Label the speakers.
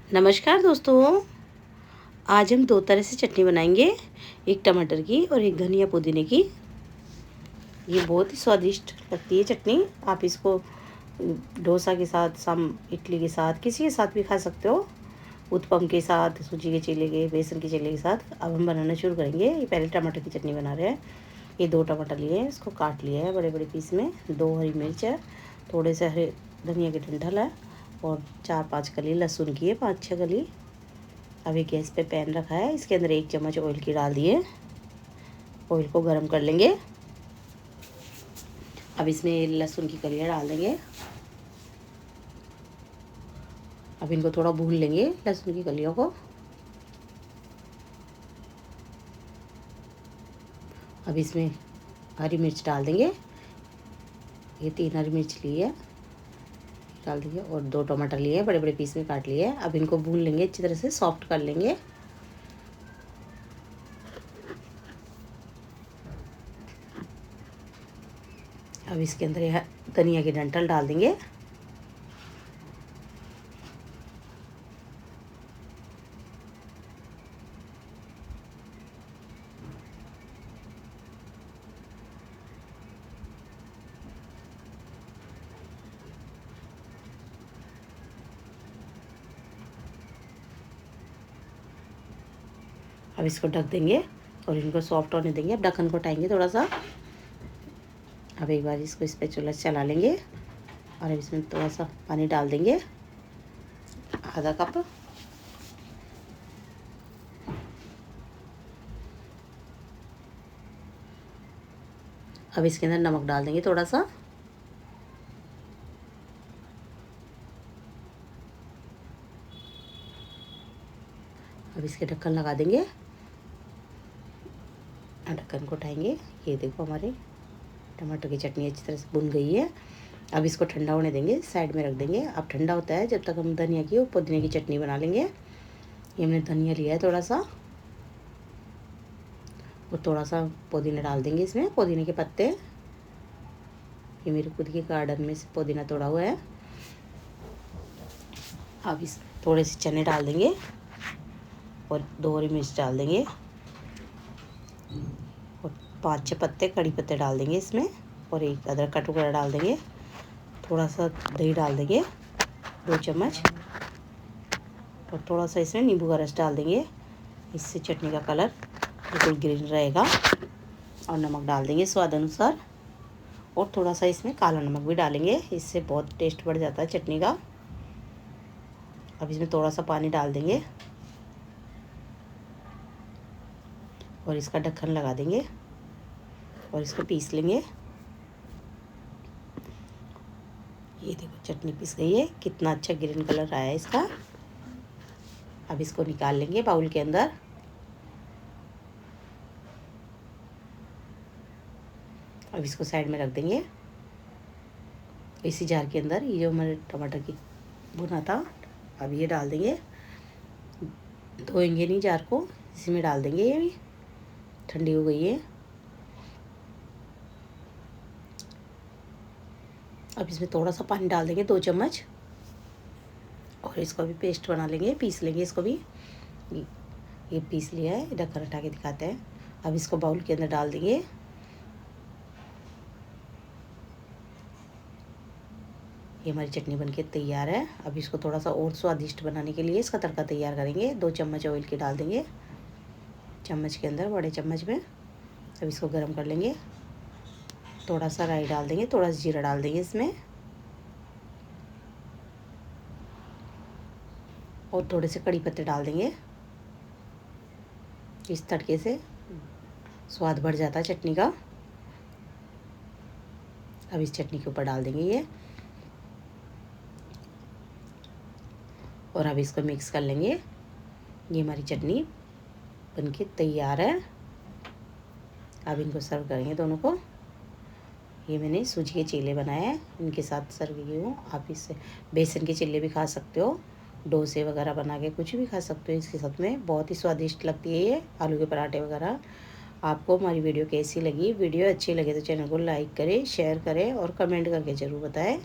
Speaker 1: नमस्कार दोस्तों, आज हम दो तरह से चटनी बनाएंगे। एक टमाटर की और एक धनिया पुदीने की। ये बहुत ही स्वादिष्ट लगती है चटनी। आप इसको डोसा के साथ, इडली के साथ, किसी के साथ भी खा सकते हो। उत्पम के साथ, सूजी के चीले के, बेसन के चीले के साथ। अब हम बनाना शुरू करेंगे। ये पहले टमाटर की चटनी बना रहे हैं। ये 2 टमाटर लिए हैं, इसको काट लिया है बड़े बड़े पीस में। 2 हरी मिर्च है, थोड़े से हरे धनिया के डंठल है और 4-5 कली लहसुन की है, 5-6 कली। अभी गैस पे पैन रखा है, इसके अंदर 1 चम्मच ऑयल की डाल दिए। ऑयल को गर्म कर लेंगे। अब इसमें लहसुन की कलियाँ डाल देंगे। अब इनको थोड़ा भून लेंगे, लहसुन की कलियों को। अब इसमें हरी मिर्च डाल देंगे। ये 3 हरी मिर्च ली है, डाल देंगे। और 2 टमाटर लिए हैं, बड़े बड़े पीस में काट लिए हैं। अब इनको भून लेंगे, अच्छी तरह से सॉफ्ट कर लेंगे। अब इसके अंदर यह धनिया के डंठल डाल देंगे। अब इसको ढक देंगे और इनको सॉफ्ट होने देंगे। अब ढक्कन को हटाएंगे थोड़ा सा। अब एक बार इसको स्पैचुला से चला लेंगे और अब इसमें थोड़ा सा पानी डाल देंगे, आधा कप। अब इसके अंदर नमक डाल देंगे थोड़ा सा। अब इसके ढक्कन लगा देंगे। ढक्कन को उठाएंगे। ये देखो, हमारे टमाटर की चटनी अच्छी तरह से भुन गई है। अब इसको ठंडा होने देंगे, साइड में रख देंगे। अब ठंडा होता है जब तक हम धनिया की और पुदीने की चटनी बना लेंगे। ये हमने धनिया लिया है थोड़ा सा, और थोड़ा सा पुदीना डाल देंगे इसमें, पुदीने के पत्ते। ये मेरे खुद के गार्डन में से पुदीना तोड़ा हुआ है। अब इस थोड़े से चने डाल देंगे और 2 हरी मिर्च डाल देंगे और 5-6 पत्ते कड़ी पत्ते डाल देंगे इसमें, और एक अदरक का टुकड़ा डाल देंगे। थोड़ा सा दही डाल देंगे, 2 चम्मच, और थोड़ा सा इसमें नींबू का रस डाल देंगे। इससे चटनी का कलर बिल्कुल ग्रीन रहेगा। और नमक डाल देंगे स्वाद अनुसार, और थोड़ा सा इसमें काला नमक भी डालेंगे, इससे बहुत टेस्ट बढ़ जाता है चटनी का। अब इसमें थोड़ा सा पानी डाल देंगे और इसका ढक्कन लगा देंगे और इसको पीस लेंगे। ये देखो, चटनी पीस गई है। कितना अच्छा ग्रीन कलर आया है इसका। अब इसको निकाल लेंगे बाउल के अंदर। अब इसको साइड में रख देंगे। इसी जार के अंदर ये जो हमारे टमाटर की भुना था, अब ये डाल देंगे। धोएंगे नहीं जार को, इसी में डाल देंगे। ये भी ठंडी हो गई है। अब इसमें थोड़ा सा पानी डाल देंगे, 2 चम्मच, और इसको भी पेस्ट बना लेंगे, पीस लेंगे इसको भी। ये पीस लिया है, ढक्कन हटा के दिखाते हैं। अब इसको बाउल के अंदर डाल देंगे। ये हमारी चटनी बनके तैयार है। अब इसको थोड़ा सा और स्वादिष्ट बनाने के लिए इसका तड़का तैयार करेंगे। 2 चम्मच ऑयल के डाल देंगे चम्मच के अंदर, बड़े चम्मच में। अब इसको गर्म कर लेंगे। थोड़ा सा राई डाल देंगे, थोड़ा सा जीरा डाल देंगे इसमें, और थोड़े से कड़ी पत्ते डाल देंगे। इस तड़के से स्वाद बढ़ जाता है चटनी का। अब इस चटनी के ऊपर डाल देंगे ये, और अब इसको मिक्स कर लेंगे। ये हमारी चटनी बनके तैयार है। अब इनको सर्व करेंगे दोनों को। ये मैंने सूजी के चीले बनाए हैं, इनके साथ सर्व किए हूँ। आप इससे बेसन के चीले भी खा सकते हो, डोसे वगैरह बना के कुछ भी खा सकते हो इसके साथ में। बहुत ही स्वादिष्ट लगती है ये, आलू के पराठे वगैरह। आपको हमारी वीडियो कैसी लगी? वीडियो अच्छी लगे तो चैनल को लाइक करें, शेयर करें और कमेंट करके ज़रूर बताएं।